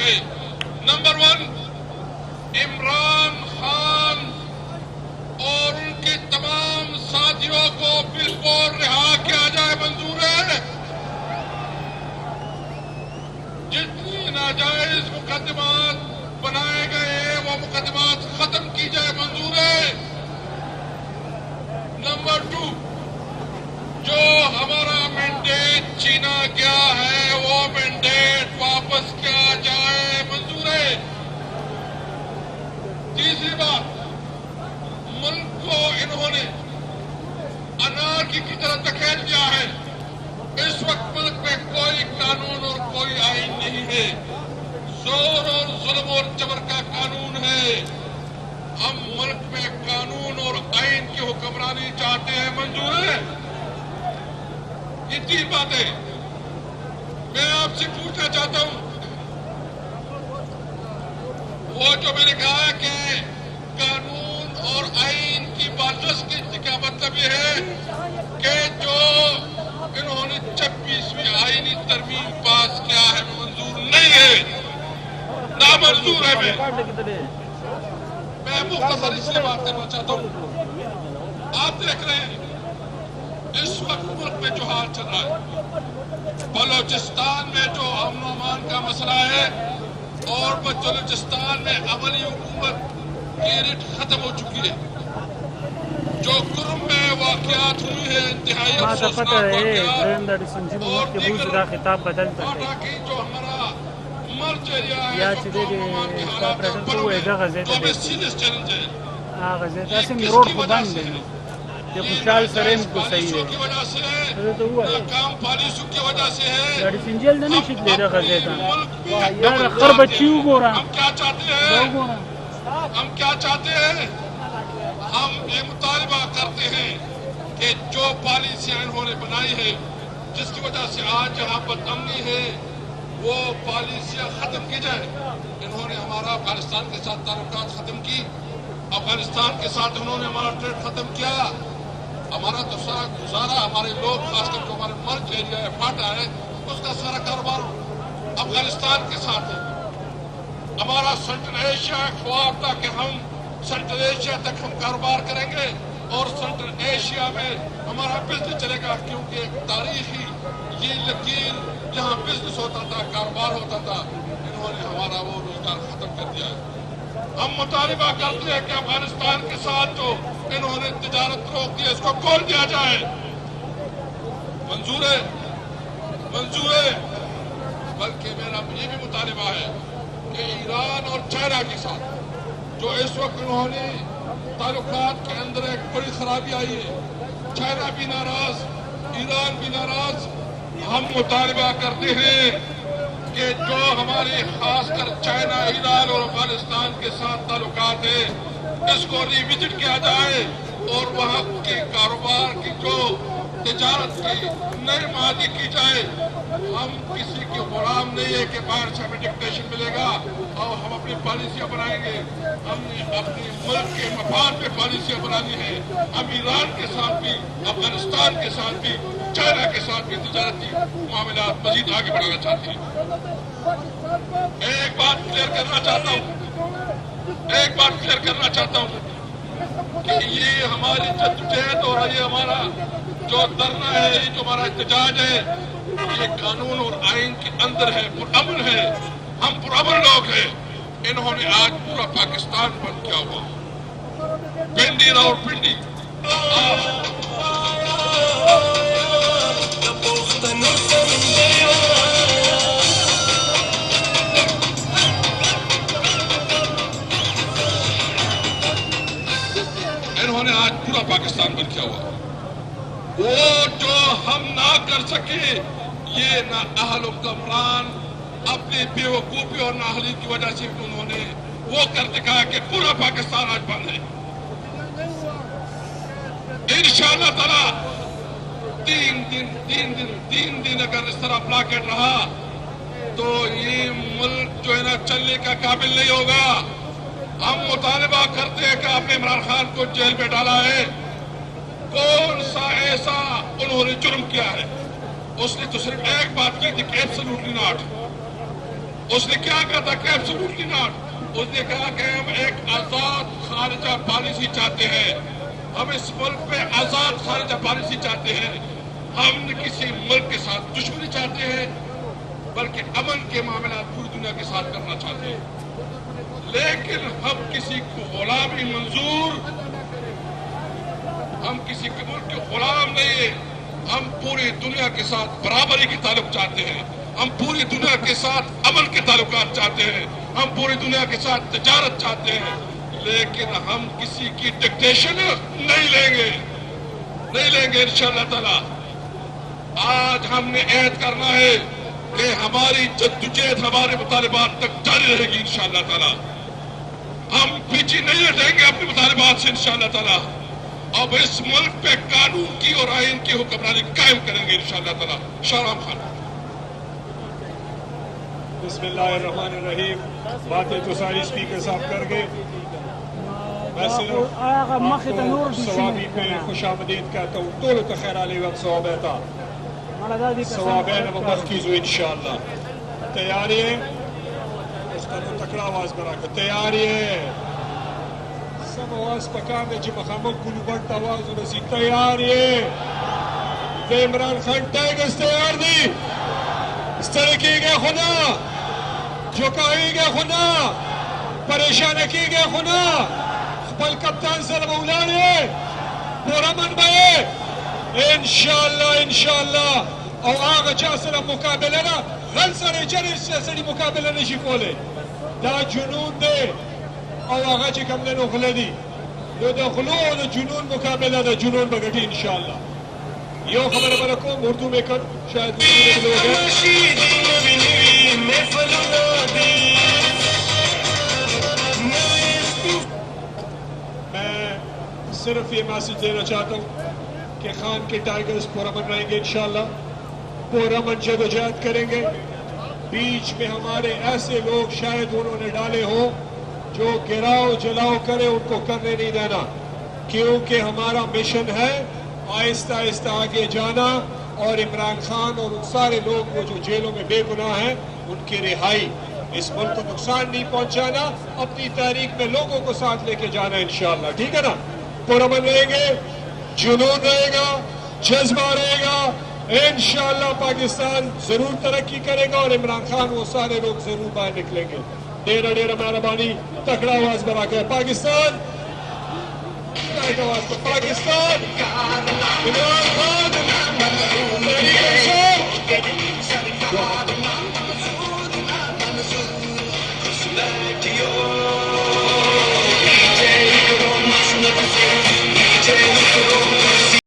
थे। नंबर 1, इमरान खान और उनके तमाम साथियों को बिल्कुल रिहा किया जाए, मंजूर है। जितनी नाजायज मुकदमात बनाए गए वो मुकदमात खत्म की जाए, मंजूर है। नंबर 2, जो हमारा मैंडेट छीना गया है वो मैंडेट वापस किया जाए, मंजूर है। तीसरी बात, मुल्क को इन्होंने अनारकी की तरफ धकेल दिया है। इस वक्त मुल्क में कोई कानून और कोई आईन नहीं है, जोर और जुल्म और जबर का कानून है। हम मुल्क में कानून और आईन की हुक्मरानी चाहते हैं, मंजूर है। ये 3 बातें मैं आपसे पूछना चाहता हूं। वो जो मैंने कहा कि कानून और आईन की बार्डर्स की क्या मतलब ये है कि जो इन्होंने 26वीं आईनी तरमीम पास किया है मंजूर नहीं है, नामंजूर है। मैं मुख्तसर इसलिए बात करना चाहता हूं। आप देख रहे हैं इस वक्त मुल्क में जो हाल चल रहा है, बलोचिस्तान में जो अमन अमान का मसला है और बलोचिस्तान में अमली हुकूमत की रिट खत्म हो चुकी है। जो कुर्म में वाक़यात हुई है इंतहाई अफसोसनाक वाक़यात और की जो हमारा मर्ज एरिया है जो अमन के हालात तो हमें सीरियस चैलेंज है। रोड को बंद है ये खुशहाल सरेम को सही है की वजह से तो हुआ नाकाम पॉलिसियों की वजह से है। गाड़ी सिंजल ने नहीं शिट ले रखा था यार खर बच्ची को रहा हम क्या चाहते हैं, हम ये मुतालबा करते हैं कि जो पॉलिसियां इन्होंने बनाई है जिसकी वजह से आज यहाँ पर अमनी है वो पॉलिसियां खत्म की जाए। इन्होंने हमारा अफगानिस्तान के साथ ताल्लुकात खत्म की, अफगानिस्तान के साथ उन्होंने हमारा ट्रेड खत्म किया, हमारा तो सारा गुजारा, हमारे लोग खासकर जो हमारे मर्ज एरिया है फाटा है उसका सारा कारोबार अफगानिस्तान के साथ है। हमारा सेंट्रल एशिया ख्वाब था कि हम सेंट्रल एशिया तक हम कारोबार करेंगे और सेंट्रल एशिया में हमारा बिजनेस चलेगा, क्योंकि एक तारीखी ये लकीर जहाँ बिजनेस होता था, कारोबार होता था, इन्होंने हमारा वो रोजगार खत्म कर दिया है। हम मुतालिबा करते हैं कि अफगानिस्तान के साथ जो इन्होंने तिजारत रोक दी है इसको खोल दिया जाए, मंजूर है, मंजूर है। बल्कि मेरा ये भी मुतालिबा है कि ईरान और चाइना के साथ जो इस वक्त उन्होंने ताल्लुकात के अंदर एक बड़ी खराबी आई है, चाइना भी नाराज, ईरान भी नाराज। हम मुतालबा करते हैं कि जो हमारे खासकर चाइना, ईरान और अफगानिस्तान के साथ ताल्लुकात है इसको रिविजिट किया जाए और वहाँ के कारोबार की जो तिजारत की नई मादी की जाए। हम किसी के गुलाम नहीं है कि बाहर से हमें डिक्टेशन मिलेगा और हम अपनी पॉलिसियां बनाएंगे। हमने अपने मुल्क के मफाद पे पॉलिसियां बनानी है। हम ईरान के साथ भी, अफगानिस्तान के साथ भी, चाइना के साथ भी तिजारती मामला मजीद आगे बढ़ाना चाहते हैं। एक बात क्लियर करना चाहता हूँ कि ये हमारी जद्दोजहद और ये हमारा जो धरना है, ये जो हमारा एहतजाज है, ये कानून और आइन के अंदर है, पुरअमन है। हम पुरअमन लोग हैं। इन्होंने आज पूरा पाकिस्तान बंद किया हुआ, पिंडी और पिंडी। इन्होंने आज पूरा पाकिस्तान बंद किया हुआ। वो जो हम ना कर सके, ये ना अहल हुक्मरान अपनी बेवकूफी और नाअहली की वजह से उन्होंने वो कर दिखाया कि पूरा पाकिस्तान आज बंद है। इंशाअल्लाह ताला 3 दिन अगर इस तरह ब्लॉकेट रहा तो ये मुल्क जो है ना चलने का काबिल नहीं होगा। हम मुतालबा करते हैं कि आपने इमरान खान को जेल में डाला है, कौन सा ऐसा उन्होंने जुर्म किया है? उसने तो सिर्फ एक बात की थी कि एब्सोल्युटली नॉट। اس نے کیا کہا تھا کہ ایبسولوٹلی ناٹ. اس نے کہا کہ ہم ایک آزاد خارجہ پالیسی چاہتے ہیں, ہم اس ملک میں آزاد خارجہ پالیسی چاہتے ہیں, ہم نہ کسی ملک کے ساتھ دشمنی چاہتے ہیں بلکہ امن کے معاملات پوری دنیا کے ساتھ کرنا چاہتے ہیں. لیکن ہم کسی کو غلامی منظور, ہم کسی کے ملک کے غلام نہیں ہیں. ہم پوری دنیا کے ساتھ برابری کے تعلق چاہتے ہیں, ہم پوری دنیا کے ساتھ امن کے تعلقات چاہتے ہیں, ہم پوری دنیا کے ساتھ تجارت چاہتے ہیں, لیکن ہم کسی کی ڈکٹیشن نہیں لیں گے انشاءاللہ تعالی. آج ہم نے عہد کرنا ہے کہ ہماری جدوجہد ہمارے مطالبات تک جاری رہے گی انشاءاللہ تعالی. ہم پیچھے نہیں ہٹیں گے اپنے مطالبات سے انشاءاللہ تعالی. اب اس ملک پہ قانون کی اور آئین کی حکمرانی قائم کریں گے انشاءاللہ تعالی. شاہرام خان. بسم اللہ الرحمن الرحیم. باتیں تو ساری اسپیکر صاحب کر گئے. میں صرف آپ کو ثوابی پہ خوش آمدید کہتا ہوں. طول خیر علی وقت ثوابیتا ثوابین مبرکیزو انشاءاللہ. تیاری ہے اس کا تو تکڑا آواز برا کر. تیاری ہے سب آواز پکار دے جی مخامک کلو بڑت آواز رسی. تیاری ہے عمران خان ٹائگرز تیار دی. اس طرح کی گئے خدا جھکائی گئے خدا پریشان کی گئے خدا خپل کپتان سر مولانے پورا من بھئے انشاءاللہ. او آغا چا سر مقابلہ نا غل سر جرس سے سری مقابلہ نشی کولے. دا جنون دے او آغا چی کم دے نو غلے دی نو دا غلو دا جنون مقابلہ دا جنون بگٹی انشاءاللہ. یو خبر برکو اردو میں کر شاید اردو میں لوگ میں صرف یہ میسج دینا چاہتا ہوں کہ خان کے ٹائگرز پورا من رہیں گے انشاءاللہ. پورا من جدوجہد کریں گے. بیچ میں ہمارے ایسے لوگ شاید انہوں نے ڈالے ہوں جو گراؤ جلاؤ کرے, ان کو کرنے نہیں دینا, کیونکہ ہمارا مشن ہے آہستہ آہستہ آگے جانا اور عمران خان اور ان سارے لوگ وہ جو جیلوں میں بے گناہ ہیں ان کی رہائی. اس ملک کو نقصان نہیں پہنچانا, اپنی تاریخ میں لوگوں کو ساتھ لے کے جانا انشاءاللہ. ٹھیک ہے نا. پورا من رہیں گے, جنون رہے گا, جذبہ رہے گا. انشاءاللہ پاکستان ضرور ترقی کرے گا اور عمران خان وہ سارے لوگ ضرور باہر نکلیں گے. ڈیرا مہربانی تکڑا آواز بنا کے پاکستان پاکستان عمران خان